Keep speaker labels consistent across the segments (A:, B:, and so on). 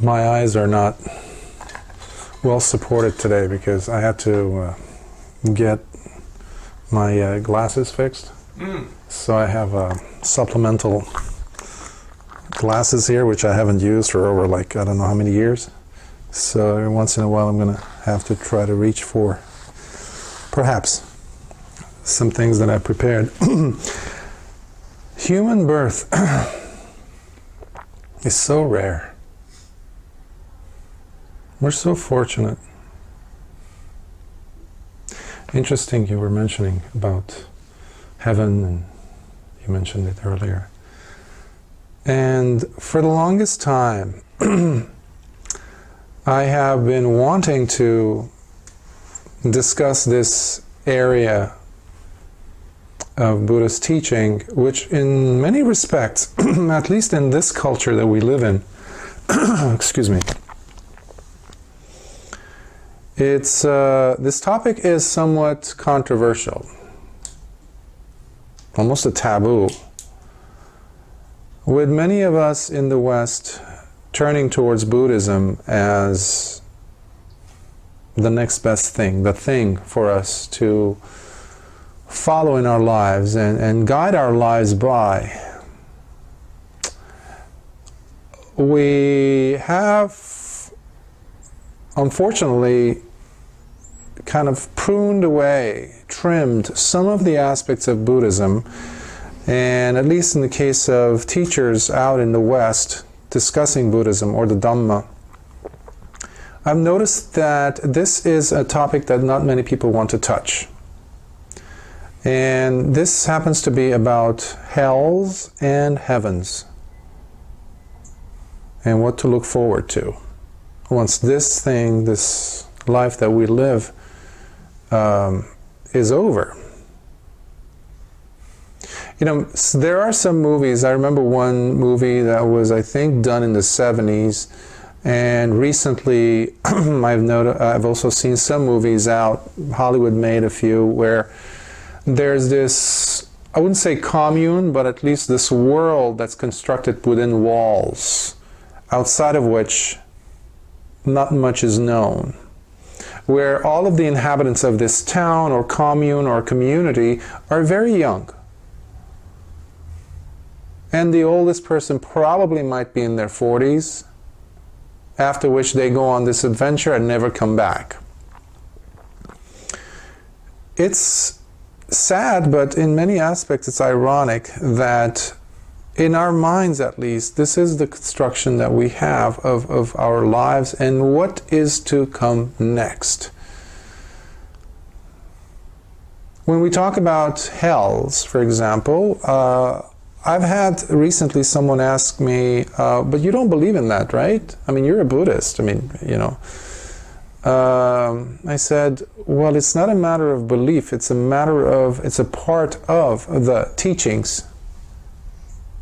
A: My eyes are not well supported today because I had to get my glasses fixed. So I have supplemental glasses here, which I haven't used for over I don't know how many years. So every once in a while I'm going to have to try to reach for perhaps some things that I prepared. Human birth is so rare. We're so fortunate. Interesting you were mentioning about heaven, and you mentioned it earlier. And for the longest time, I have been wanting to discuss this area of Buddhist teaching, which in many respects, at least in this culture that we live in, excuse me, this topic is somewhat controversial, almost a taboo, with many of us in the West turning towards Buddhism as the next best thing, the thing for us to follow in our lives and guide our lives by. We have, unfortunately, kind of pruned away, trimmed some of the aspects of Buddhism, and at least in the case of teachers out in the West discussing Buddhism or the Dhamma, I've noticed that this is a topic that not many people want to touch. And this happens to be about hells and heavens, and what to look forward to once this thing, this life that we live, is over. You know, there are some movies. I remember one movie that was, I think, done in the 70s, and recently I've also seen some movies out. Hollywood made a few where there's this, I wouldn't say commune, but at least this world that's constructed within walls, outside of which not much is known, where all of the inhabitants of this town or commune or community are very young. And the oldest person probably might be in their 40s, after which they go on this adventure and never come back. It's sad, but in many aspects it's ironic that in our minds, at least, this is the construction that we have of our lives and what is to come next. When we talk about hells, for example, I've had recently someone ask me, but you don't believe in that, right? I mean, you're a Buddhist. I mean, you know. I said, well, it's not a matter of belief. It's a part of the teachings.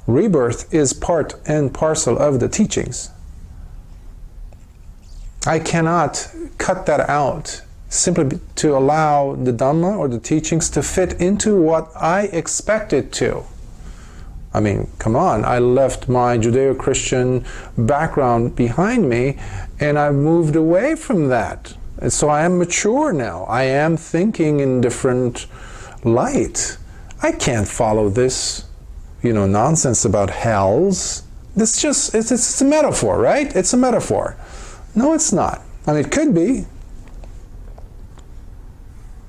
A: Rebirth is part and parcel of the teachings. I cannot cut that out simply to allow the Dhamma or the teachings to fit into what I expect it to. I mean, come on, I left my Judeo-Christian background behind me and I've moved away from that. And so I am mature now. I am thinking in different light. I can't follow this, nonsense about hells. It's a metaphor, right? It's a metaphor. No, it's not. I mean, it could be,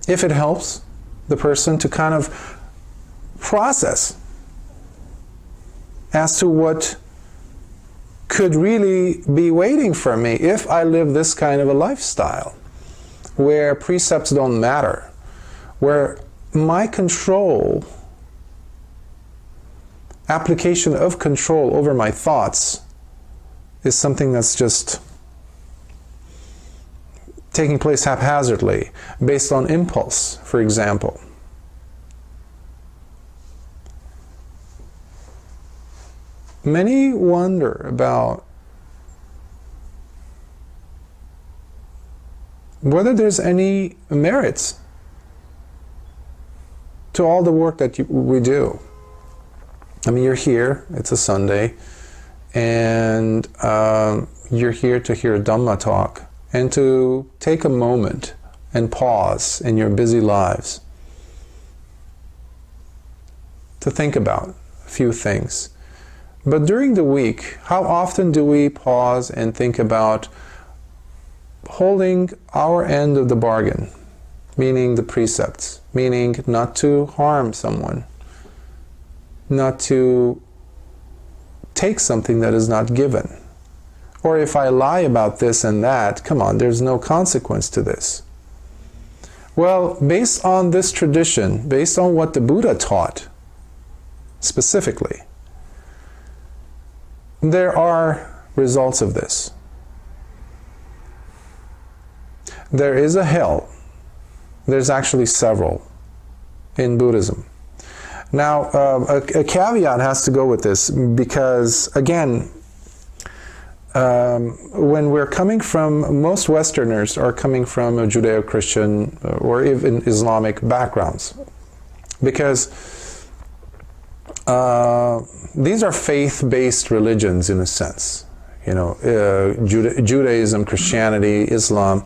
A: if it helps the person to kind of process as to what could really be waiting for me if I live this kind of a lifestyle, where precepts don't matter, where my control, application of control over my thoughts is something that's just taking place haphazardly, based on impulse, for example. Many wonder about whether there's any merits to all the work that we do. I mean, you're here, it's a Sunday, and you're here to hear Dhamma talk, and to take a moment and pause in your busy lives to think about a few things. But during the week, how often do we pause and think about holding our end of the bargain, meaning the precepts, meaning not to harm someone, not to take something that is not given? Or if I lie about this and that, come on, there's no consequence to this. Well, based on this tradition, based on what the Buddha taught specifically, there are results of this. There is a hell. There's actually several in Buddhism. Now, a caveat has to go with this because, again, when we're coming from, most Westerners are coming from a Judeo-Christian or even Islamic backgrounds, because these are faith-based religions in a sense. You know, Judaism, Christianity, Islam.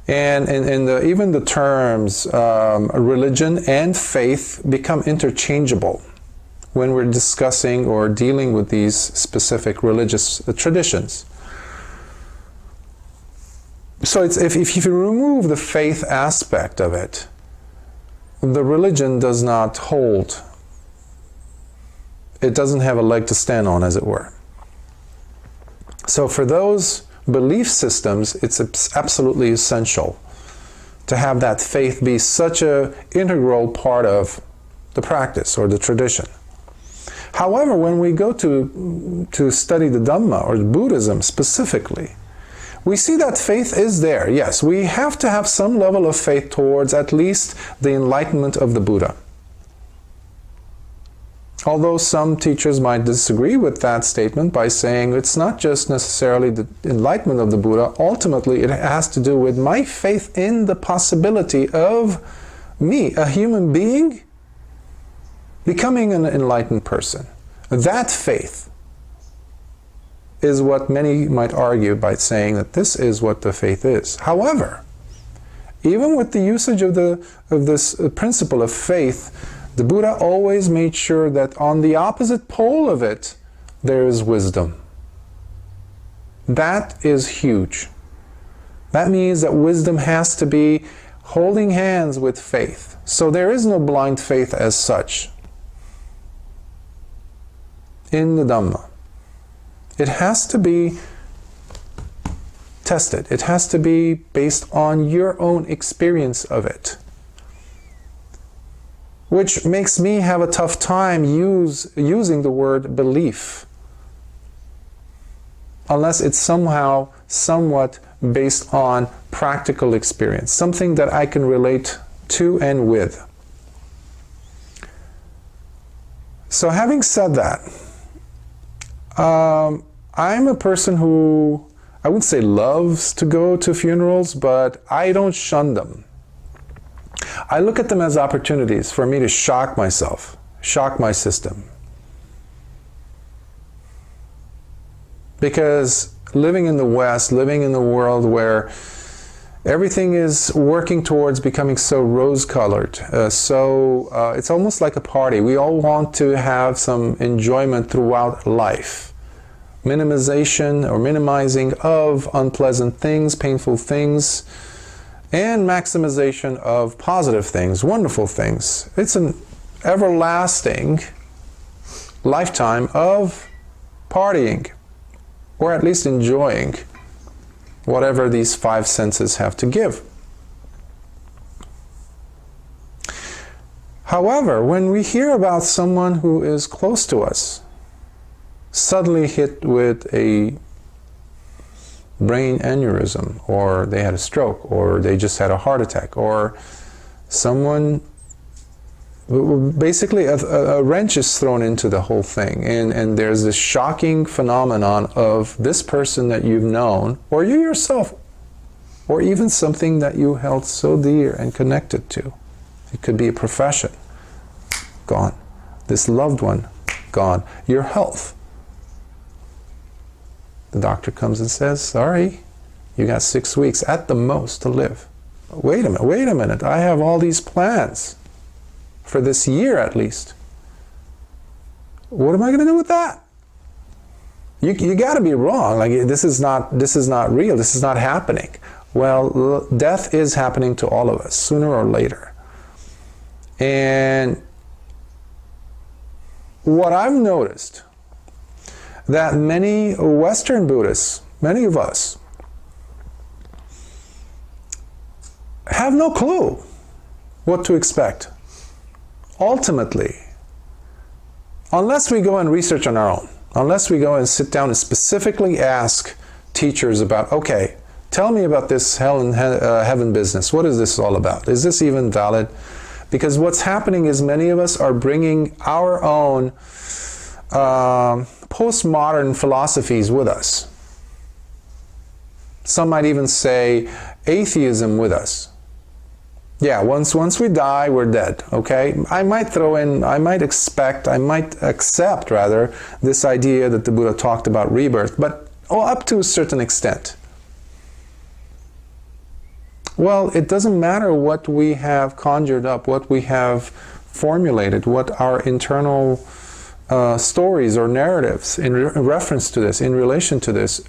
A: And even the terms religion and faith become interchangeable when we're discussing or dealing with these specific religious traditions. So if you remove the faith aspect of it, the religion does not hold. It doesn't have a leg to stand on, as it were. So for those belief systems, it's absolutely essential to have that faith be such an integral part of the practice or the tradition. However, when we go to study the Dhamma or Buddhism specifically, we see that faith is there. Yes, we have to have some level of faith towards at least the enlightenment of the Buddha. Although some teachers might disagree with that statement by saying it's not just necessarily the enlightenment of the Buddha, ultimately it has to do with my faith in the possibility of me, a human being, becoming an enlightened person. That faith is what many might argue by saying that this is what the faith is. However, even with the usage of this principle of faith, the Buddha always made sure that on the opposite pole of it, there is wisdom. That is huge. That means that wisdom has to be holding hands with faith. So there is no blind faith as such in the Dhamma. It has to be tested. It has to be based on your own experience of it, which makes me have a tough time using the word belief, unless it's somehow somewhat based on practical experience, something that I can relate to and with. So having said that, I'm a person who, I wouldn't say loves to go to funerals, but I don't shun them. I look at them as opportunities for me to shock myself, shock my system. Because living in the West, living in the world where everything is working towards becoming so rose-colored, it's almost like a party. We all want to have some enjoyment throughout life. Minimization or minimizing of unpleasant things, painful things, and maximization of positive things, wonderful things. It's an everlasting lifetime of partying, or at least enjoying whatever these five senses have to give. However, when we hear about someone who is close to us, suddenly hit with a brain aneurysm, or they had a stroke, or they just had a heart attack, or someone, basically a wrench is thrown into the whole thing, and there's this shocking phenomenon of this person that you've known, or you yourself, or even something that you held so dear and connected to. It could be a profession, gone. This loved one, gone. Your health, The doctor comes and says, sorry, you got 6 weeks at the most to live. Wait a minute, I have all these plans for this year at least. What am I going to do with that? You got to be wrong. Like, this is not real. This is not happening. Well, death is happening to all of us sooner or later. And what I've noticed, that many Western Buddhists, many of us, have no clue what to expect. Ultimately, unless we go and research on our own, unless we go and sit down and specifically ask teachers about, okay, tell me about this hell and heaven business. What is this all about? Is this even valid? Because what's happening is many of us are bringing our own postmodern philosophies with us. Some might even say atheism with us. Yeah, once we die, we're dead, okay? I might accept rather, this idea that the Buddha talked about rebirth, but up to a certain extent. Well, it doesn't matter what we have conjured up, what we have formulated, what our internal stories or narratives in reference to this, in relation to this,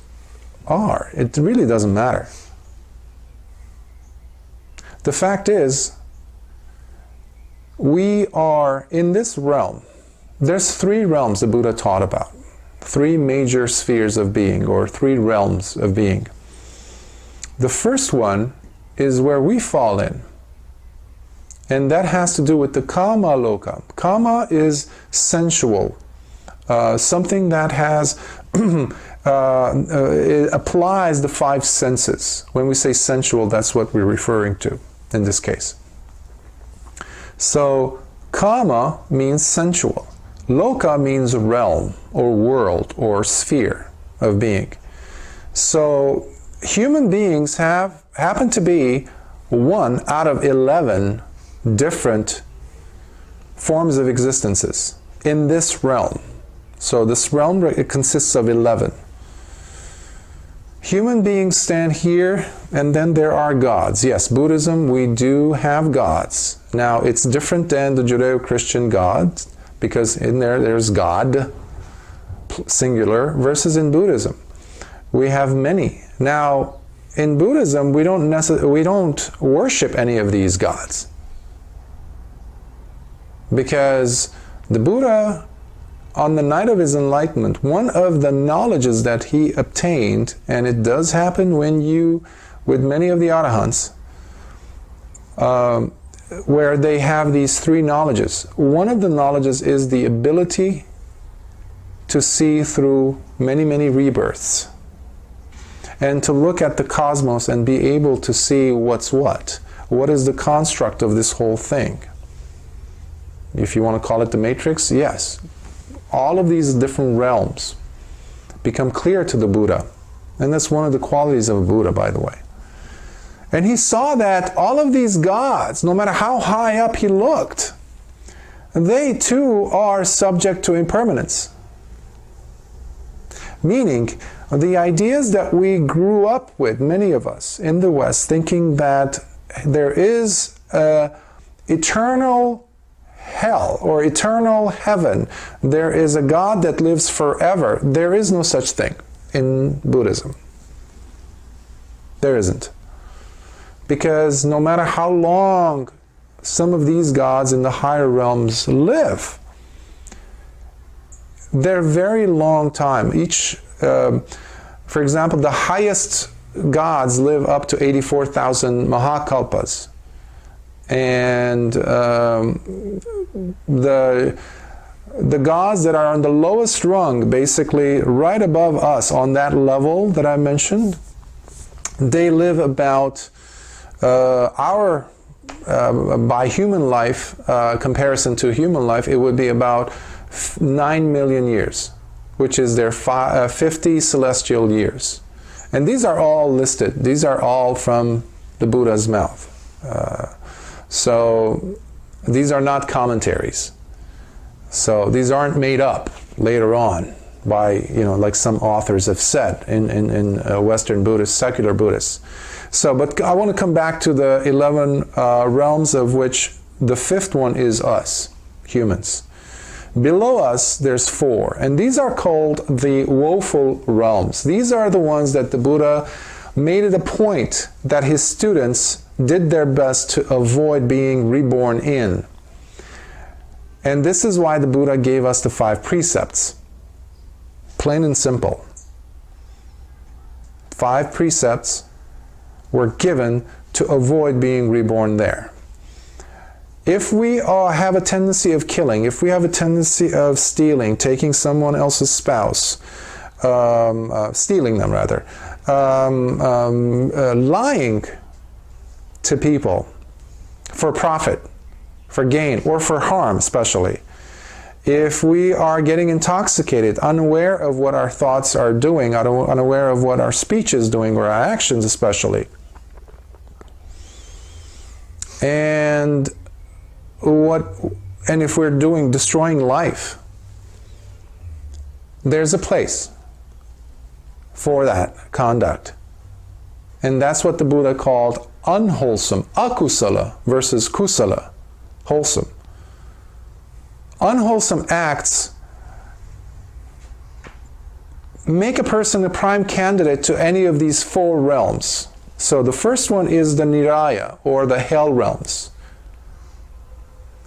A: are. It really doesn't matter. The fact is, we are in this realm. There's 3 realms the Buddha taught about. 3 major spheres of being, or 3 realms of being. The first one is where we fall in. And that has to do with the Kama Loka. Kama is sensual. Something that has it applies the 5 senses. When we say sensual, that's what we're referring to in this case. So Kama means sensual. Loka means realm or world or sphere of being. So human beings happen to be 1 out of 11 different forms of existences in this realm. So this realm, it consists of 11. Human beings stand here, and then there are gods. Yes, Buddhism, we do have gods. Now, it's different than the Judeo-Christian gods, because in there's God, singular, versus in Buddhism. We have many. Now, in Buddhism, we don't worship any of these gods. Because the Buddha, on the night of his enlightenment, one of the knowledges that he obtained, and it does happen with many of the Arahants, where they have these 3 knowledges. One of the knowledges is the ability to see through many, many rebirths, and to look at the cosmos and be able to see what's what. What is the construct of this whole thing? If you want to call it the Matrix, yes. All of these different realms become clear to the Buddha. And that's one of the qualities of a Buddha, by the way. And he saw that all of these gods, no matter how high up he looked, they too are subject to impermanence. Meaning, the ideas that we grew up with, many of us in the West, thinking that there is eternal hell or eternal heaven, there is a God that lives forever. There is no such thing in Buddhism. There isn't. Because no matter how long some of these gods in the higher realms live, they're very long time. Each, for example, the highest gods live up to 84,000 Mahakalpas. And the gods that are on the lowest rung, basically right above us on that level that I mentioned, they live about by human life, comparison to human life, it would be about 9 million years, which is their 50 celestial years. And these are all listed. These are all from the Buddha's mouth. So these are not commentaries. So these aren't made up later on. by, like some authors have said in Western Buddhists, secular Buddhists. So, but I want to come back to the 11 realms, of which the fifth one is us, humans. Below us, there's 4, and these are called the woeful realms. These are the ones that the Buddha made it a point that his students did their best to avoid being reborn in. And this is why the Buddha gave us the 5 precepts. Plain and simple. 5 precepts were given to avoid being reborn there. If we have a tendency of killing, if we have a tendency of stealing, taking someone else's spouse, stealing them rather, lying to people for profit, for gain, or for harm especially, if we are getting intoxicated, unaware of what our thoughts are doing, unaware of what our speech is doing, or our actions especially, and if we're destroying life, there's a place for that conduct. And that's what the Buddha called unwholesome, akusala versus kusala, wholesome. Unwholesome acts make a person a prime candidate to any of these 4 realms. So the first one is the niraya, or the hell realms,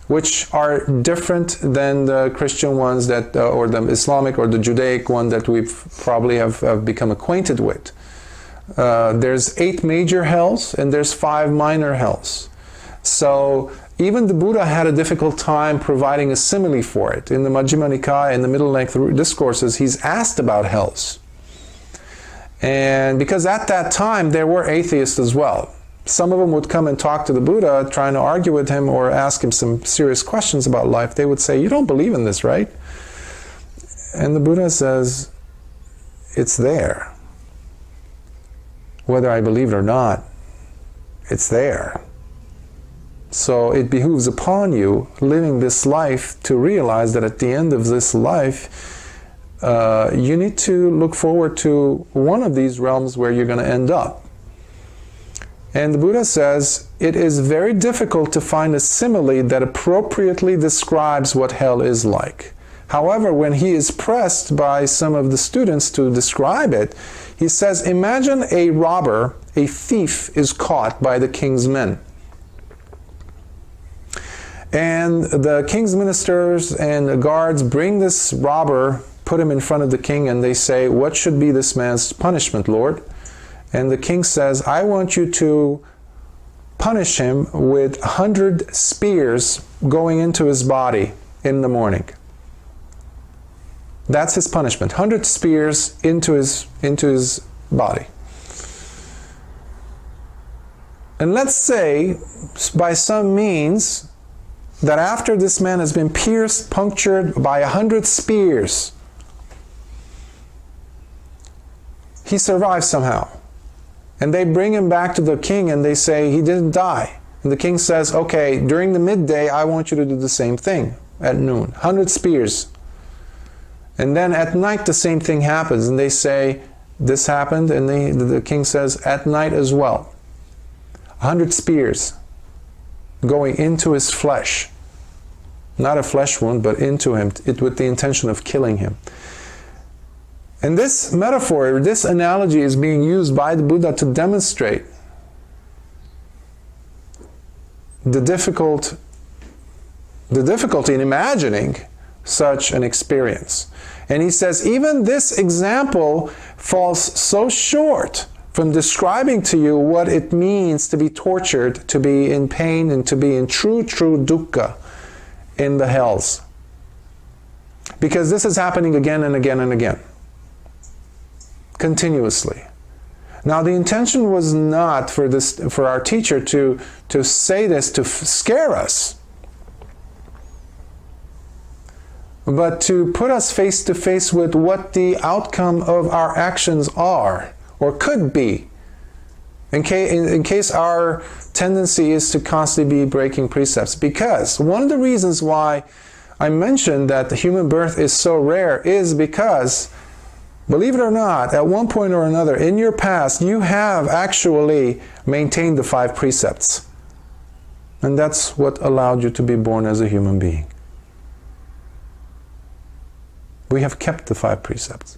A: which are different than the Christian ones that, or the Islamic or the Judaic one that we probably have become acquainted with. There's 8 major hells and there's 5 minor hells. So even the Buddha had a difficult time providing a simile for it. In the Majjhima Nikaya, in the middle length discourses, he's asked about hells. And because at that time there were atheists as well. Some of them would come and talk to the Buddha, trying to argue with him or ask him some serious questions about life. They would say, "You don't believe in this, right?" And the Buddha says, "It's there. Whether I believe it or not, it's there. So it behooves upon you, living this life, to realize that at the end of this life, you need to look forward to one of these realms where you're going to end up." And the Buddha says, it is very difficult to find a simile that appropriately describes what hell is like. However, when he is pressed by some of the students to describe it, he says, imagine a robber, a thief, is caught by the king's men. And the king's ministers and the guards bring this robber, put him in front of the king, and they say, "What should be this man's punishment, Lord?" And the king says, "I want you to punish him with 100 spears going into his body in the morning." That's his punishment. 100 spears into his body. And let's say, by some means, that after this man has been pierced, punctured by 100 spears, he survives somehow. And they bring him back to the king and they say, he didn't die. And the king says, okay, during the midday, I want you to do the same thing at noon. 100 spears. And then at night, the same thing happens. And they say, this happened. And the king says, at night as well. 100 spears going into his flesh. Not a flesh wound, but into him, with the intention of killing him. And this metaphor, this analogy is being used by the Buddha to demonstrate the difficulty in imagining such an experience. And he says, even this example falls so short from describing to you what it means to be tortured, to be in pain, and to be in true dukkha in the hells. Because this is happening again and again and again. Continuously. Now the intention was not for our teacher to say this to scare us, but to put us face to face with what the outcome of our actions are, or could be, in case our tendency is to constantly be breaking precepts. Because one of the reasons why I mentioned that the human birth is so rare is because, believe it or not, at one point or another in your past, you have actually maintained the 5 precepts. And that's what allowed you to be born as a human being. We have kept the 5 precepts.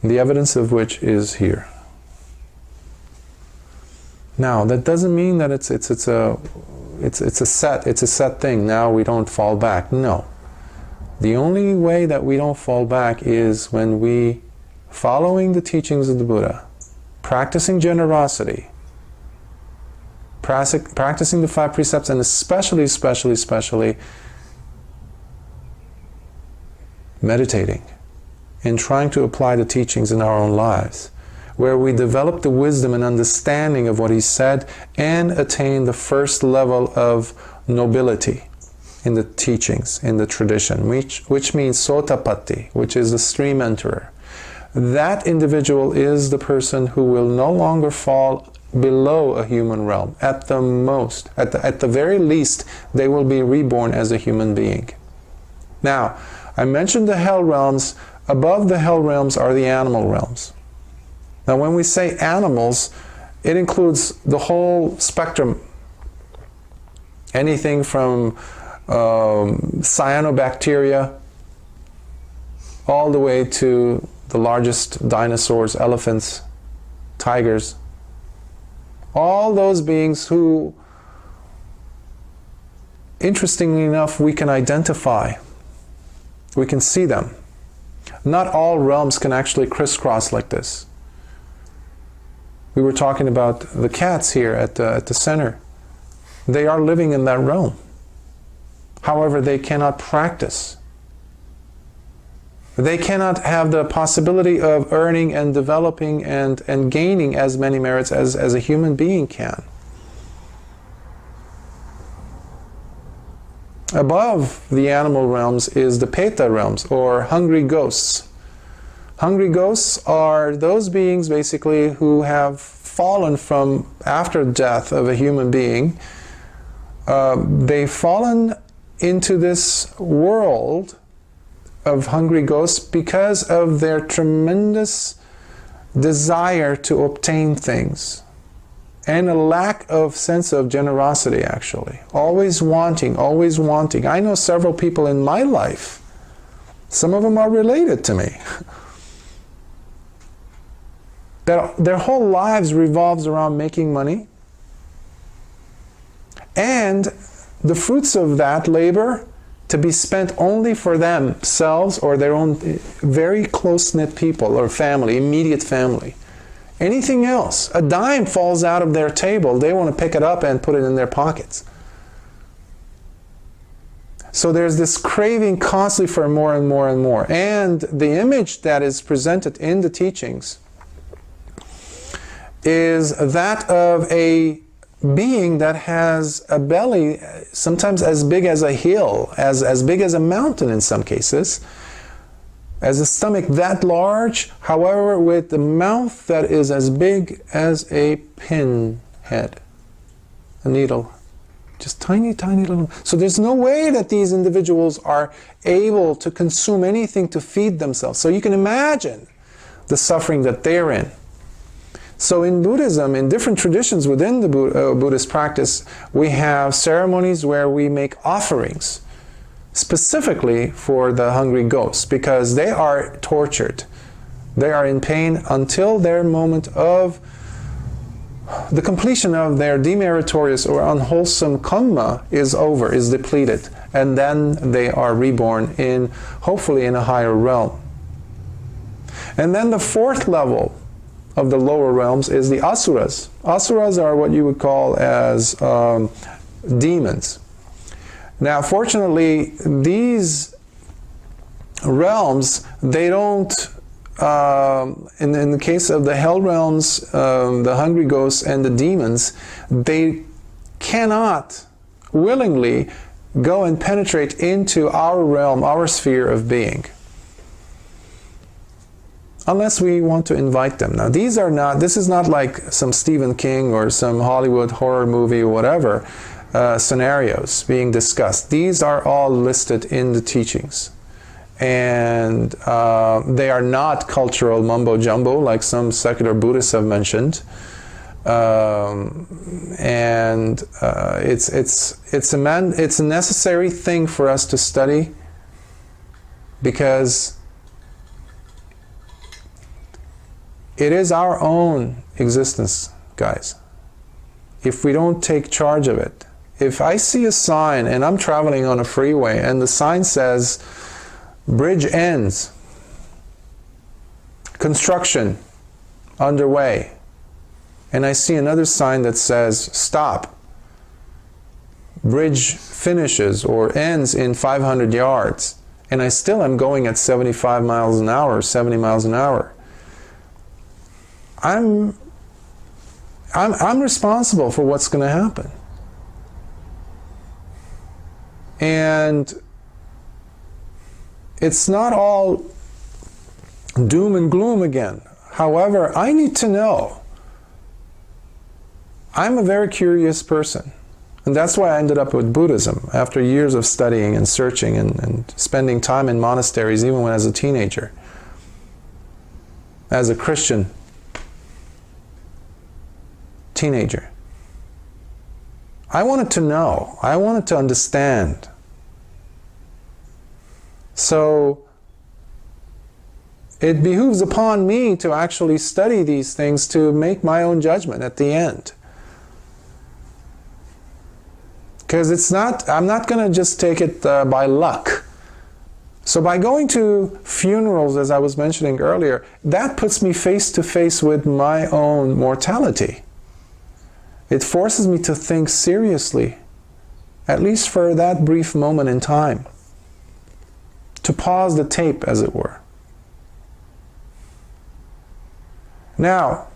A: The evidence of which is here. Now, that doesn't mean that it's a set thing. Now we don't fall back. No. The only way that we don't fall back is when we, following the teachings of the Buddha, practicing generosity, practicing the 5 precepts, and especially meditating and trying to apply the teachings in our own lives, where we develop the wisdom and understanding of what he said and attain the first level of nobility in the teachings, in the tradition, which means sotapatti, which is the stream enterer. That individual is the person who will no longer fall below a human realm. At the most, at the very least, they will be reborn as a human being. Now, I mentioned the hell realms. Above the hell realms are the animal realms. Now, when we say animals, it includes the whole spectrum. Anything from cyanobacteria all the way to the largest dinosaurs, elephants, tigers. All those beings who, interestingly enough, we can identify. We can see them. Not all realms can actually crisscross like this. We were talking about the cats here at the center. They are living in that realm. However, they cannot practice. They cannot have the possibility of earning and developing and gaining as many merits as a human being can. Above the animal realms is the Peta realms, or hungry ghosts. Hungry ghosts are those beings basically who have fallen from after death of a human being. They've fallen into this world of hungry ghosts because of their tremendous desire to obtain things and a lack of sense of generosity, actually. Always wanting, always wanting. I know several people in my life. Some of them are related to me. Their whole lives revolves around making money, and the fruits of that labor to be spent only for themselves or their own very close-knit people or family, immediate family. Anything else, a dime falls out of their table, they want to pick it up and put it in their pockets. So there's this craving constantly for more and more and more. And the image that is presented in the teachings is that of a being that has a belly sometimes as big as a hill, as big as a mountain in some cases, as a stomach that large, however, with a mouth that is as big as a pin head, a needle. Just tiny, tiny little. So there's no way that these individuals are able to consume anything to feed themselves. So you can imagine the suffering that they're in. So in Buddhism, in different traditions within the Buddhist practice, we have ceremonies where we make offerings, specifically for the hungry ghosts, because they are tortured. They are in pain until their moment of the completion of their demeritorious or unwholesome karma is over, is depleted, and then they are reborn in, hopefully, in a higher realm. And then the 4th level of the lower realms is the asuras. Asuras are what you would call as demons. Now, fortunately, these realms, they don't, in the case of the hell realms, the hungry ghosts and the demons, they cannot willingly go and penetrate into our realm, our sphere of being, unless we want to invite them. Now, this is not like some Stephen King or some Hollywood horror movie or whatever. scenarios being discussed. These are all listed in the teachings. And they are not cultural mumbo-jumbo like some secular Buddhists have mentioned. It's a necessary thing for us to study, because it is our own existence, guys. If we don't take charge of it. If I see a sign and I'm traveling on a freeway and the sign says bridge ends, construction underway, and I see another sign that says stop, bridge finishes or ends in 500 yards, and I still am going at 75 miles an hour or 70 miles an hour, I'm responsible for what's going to happen. And it's not all doom and gloom again. However, I need to know. I'm a very curious person. And that's why I ended up with Buddhism after years of studying and searching and spending time in monasteries, even when I was a teenager. As a Christian teenager. I wanted to know. I wanted to understand. So it behooves upon me to actually study these things to make my own judgment at the end. Because I'm not going to just take it by luck. So by going to funerals, as I was mentioning earlier, that puts me face to face with my own mortality. It forces me to think seriously, at least for that brief moment in time. To pause the tape, as it were. Now,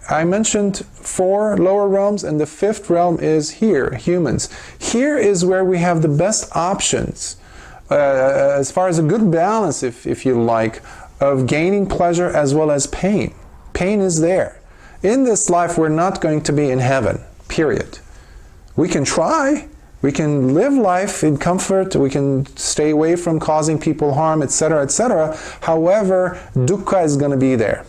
A: I mentioned 4 lower realms, and the 5th realm is here, humans. Here is where we have the best options, as far as a good balance, if you like, of gaining pleasure as well as pain. Pain is there. In this life, we're not going to be in heaven, period. We can try. We can live life in comfort, we can stay away from causing people harm, etc., etc. However, dukkha is going to be there.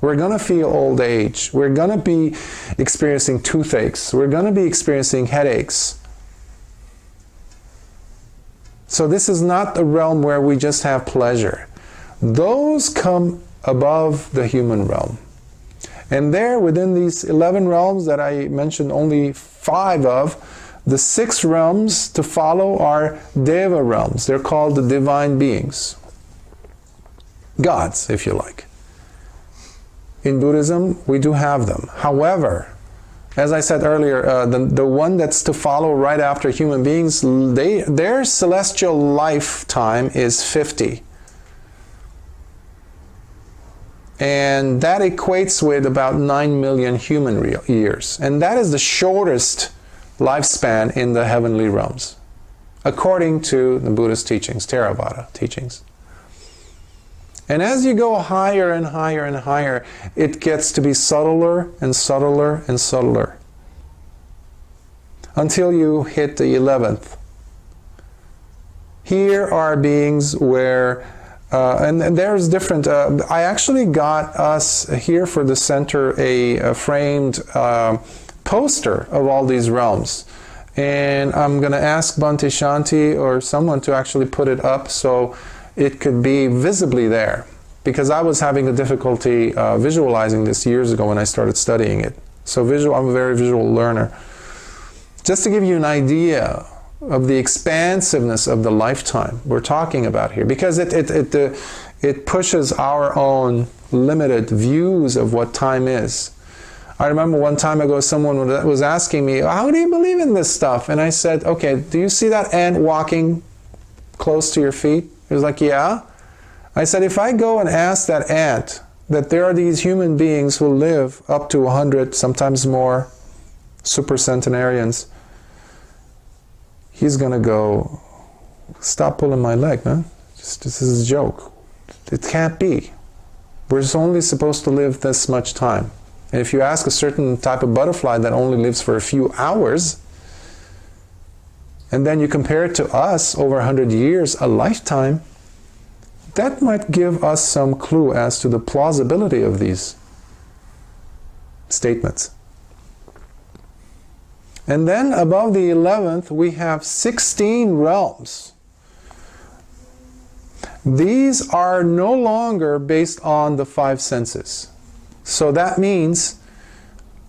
A: We're going to feel old age. We're going to be experiencing toothaches. We're going to be experiencing headaches. So this is not a realm where we just have pleasure. Those come above the human realm. And there, within these 11 realms that I mentioned only 5 of, the 6 realms to follow are Deva realms. They're called the divine beings. Gods, if you like. In Buddhism, we do have them. However, as I said earlier, the one that's to follow right after human beings, their celestial lifetime is 50. And that equates with about 9 million human years. And that is the shortest lifespan in the heavenly realms, according to the Buddhist teachings, Theravada teachings. And as you go higher and higher and higher, it gets to be subtler and subtler and subtler, until you hit the 11th. Here are beings where, and there's different, I actually got us here for the center a framed poster of all these realms, and I'm going to ask Bhante Shanti or someone to actually put it up so it could be visibly there, because I was having a difficulty visualizing this years ago when I started studying it. So I'm a very visual learner. Just to give you an idea of the expansiveness of the lifetime we're talking about here, because it pushes our own limited views of what time is. I remember one time ago someone was asking me, how do you believe in this stuff? And I said, okay, do you see that ant walking close to your feet? He was like, yeah. I said, if I go and ask that ant that there are these human beings who live up to 100, sometimes more, super centenarians, he's going to go, stop pulling my leg, man. This is a joke. It can't be. We're only supposed to live this much time. And if you ask a certain type of butterfly that only lives for a few hours, and then you compare it to us over 100 years, a lifetime, that might give us some clue as to the plausibility of these statements. And then above the 11th, we have 16 realms. These are no longer based on the five senses. So that means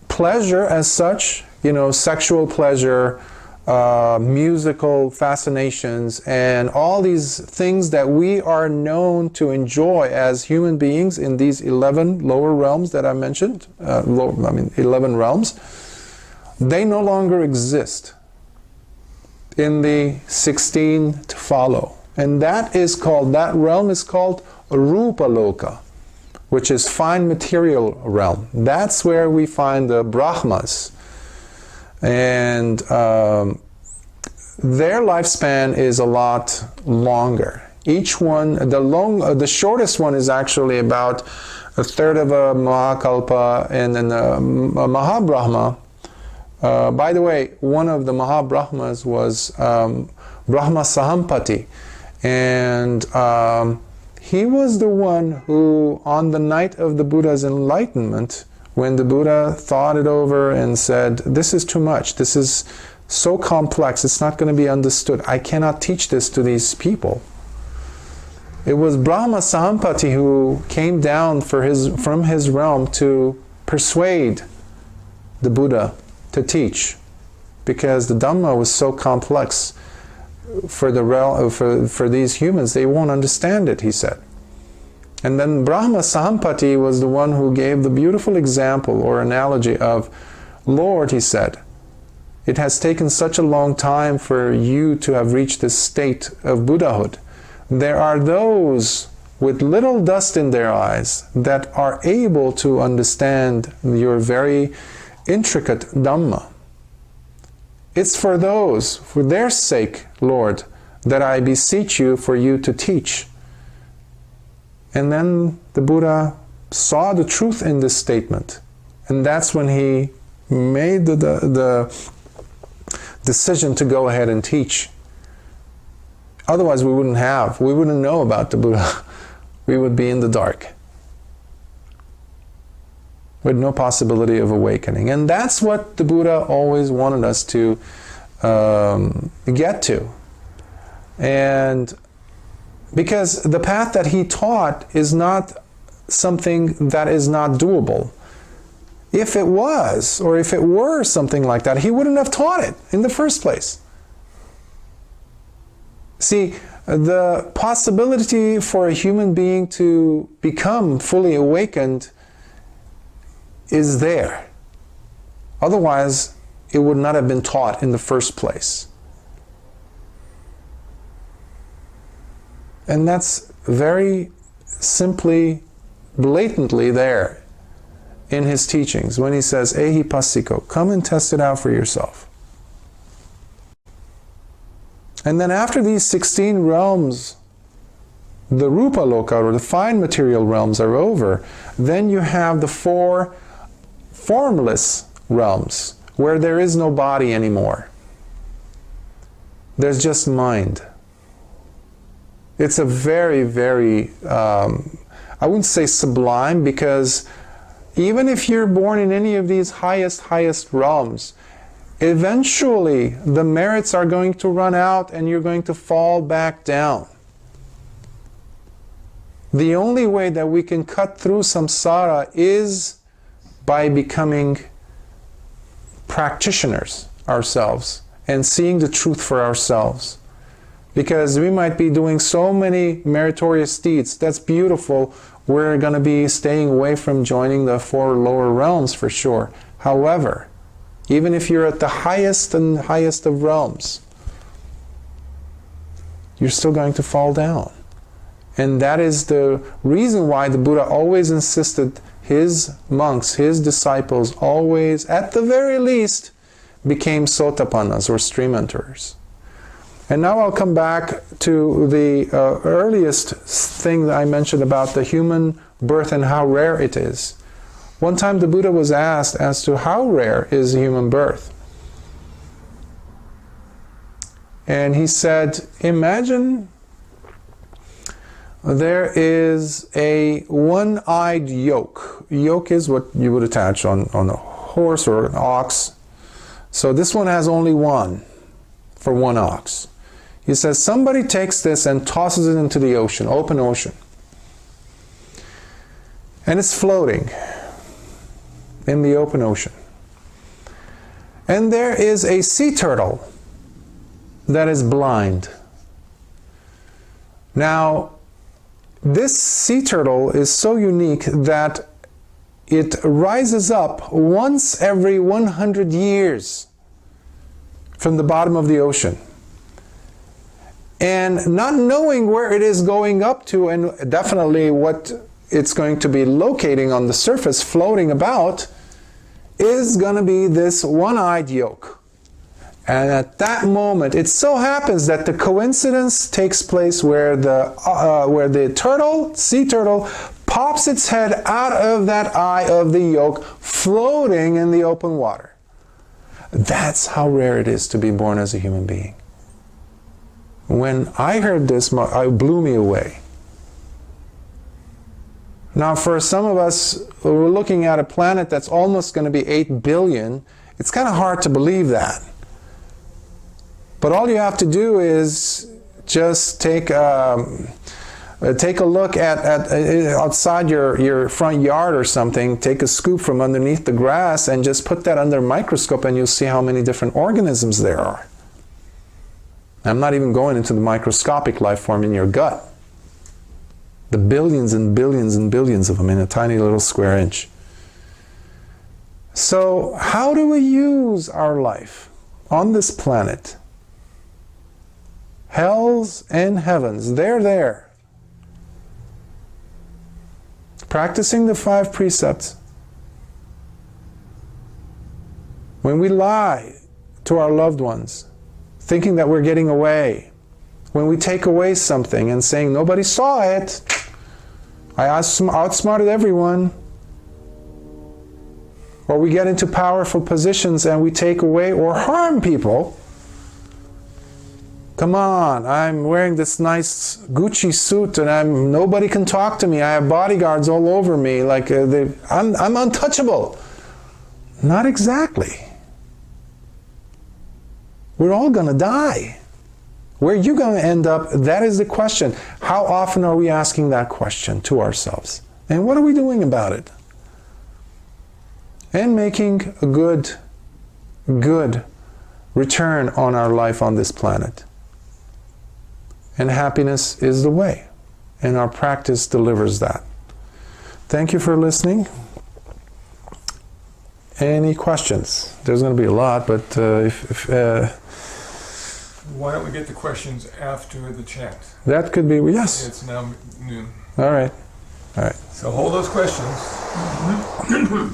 A: pleasure as such, sexual pleasure, musical fascinations, and all these things that we are known to enjoy as human beings in these 11 lower realms that I mentioned, 11 realms, they no longer exist in the 16 to follow. And that realm is called Rupa Loka, which is fine material realm. That's where we find the Brahmas. And their lifespan is a lot longer. Each one, the shortest one is actually about a third of a Mahakalpa, and then a Mahabrahma. By the way, one of the Mahabrahmas was Brahma Sahampati. And he was the one who, on the night of the Buddha's enlightenment, when the Buddha thought it over and said, this is too much, this is so complex, it's not going to be understood, I cannot teach this to these people. It was Brahma Sahampati who came down from his realm to persuade the Buddha to teach, because the Dhamma was so complex for these humans, they won't understand it, he said. And then Brahma Sahampati was the one who gave the beautiful example or analogy of, Lord, he said, it has taken such a long time for you to have reached this state of Buddhahood. There are those with little dust in their eyes that are able to understand your very intricate Dhamma. It's for those, for their sake, Lord, that I beseech you for you to teach. And then the Buddha saw the truth in this statement. And that's when he made the decision to go ahead and teach. Otherwise we wouldn't know about the Buddha. We would be in the dark, with no possibility of awakening. And that's what the Buddha always wanted us to get to. And because the path that he taught is not something that is not doable. If it was, or if it were something like that, he wouldn't have taught it in the first place. See, the possibility for a human being to become fully awakened is there. Otherwise, it would not have been taught in the first place. And that's very simply, blatantly there in his teachings when he says, Ehi Passiko, come and test it out for yourself. And then after these 16 realms, the Rupa Loka, or the fine material realms, are over, then you have the 4 formless realms, where there is no body anymore. There's just mind. It's a very, very, I wouldn't say sublime, because even if you're born in any of these highest realms, eventually the merits are going to run out and you're going to fall back down. The only way that we can cut through samsara is by becoming practitioners ourselves and seeing the truth for ourselves. Because we might be doing so many meritorious deeds, that's beautiful, we're going to be staying away from joining the 4 lower realms for sure. However, even if you're at the highest and highest of realms, you're still going to fall down. And that is the reason why the Buddha always insisted his monks, his disciples, always, at the very least, became sotapannas, or stream enterers. And now I'll come back to the earliest thing that I mentioned about the human birth and how rare it is. One time the Buddha was asked as to how rare is human birth. And he said, imagine there is a one-eyed yoke. Yoke is what you would attach on a horse or an ox. So this one has only one for one ox. He says somebody takes this and tosses it into the ocean, open ocean. And it's floating in the open ocean. And there is a sea turtle that is blind. Now, this sea turtle is so unique that it rises up once every 100 years from the bottom of the ocean. And not knowing where it is going up to and definitely what it's going to be locating on the surface, floating about, is going to be this one-eyed yoke. And at that moment, it so happens that the coincidence takes place where the turtle, sea turtle, pops its head out of that eye of the yoke, floating in the open water. That's how rare it is to be born as a human being. When I heard this, it blew me away. Now, for some of us, we're looking at a planet that's almost going to be 8 billion. It's kind of hard to believe that. But all you have to do is just take a look at outside your front yard or something, take a scoop from underneath the grass and just put that under a microscope and you'll see how many different organisms there are. I'm not even going into the microscopic life form in your gut. The billions and billions and billions of them in a tiny little square inch. So how do we use our life on this planet? Hells and heavens, they're there. Practicing the 5 precepts. When we lie to our loved ones, thinking that we're getting away, when we take away something and saying, nobody saw it, I outsmarted everyone, or we get into powerful positions and we take away or harm people. Come on, I'm wearing this nice Gucci suit and nobody can talk to me. I have bodyguards all over me. Like I'm untouchable. Not exactly. We're all going to die. Where are you going to end up? That is the question. How often are we asking that question to ourselves? And what are we doing about it? And making a good return on our life on this planet. And happiness is the way. And our practice delivers that. Thank you for listening. Any questions? There's going to be a lot, but
B: why don't we get the questions after the chat?
A: That could be, yes.
B: It's now noon.
A: All right. All right.
B: So hold those questions.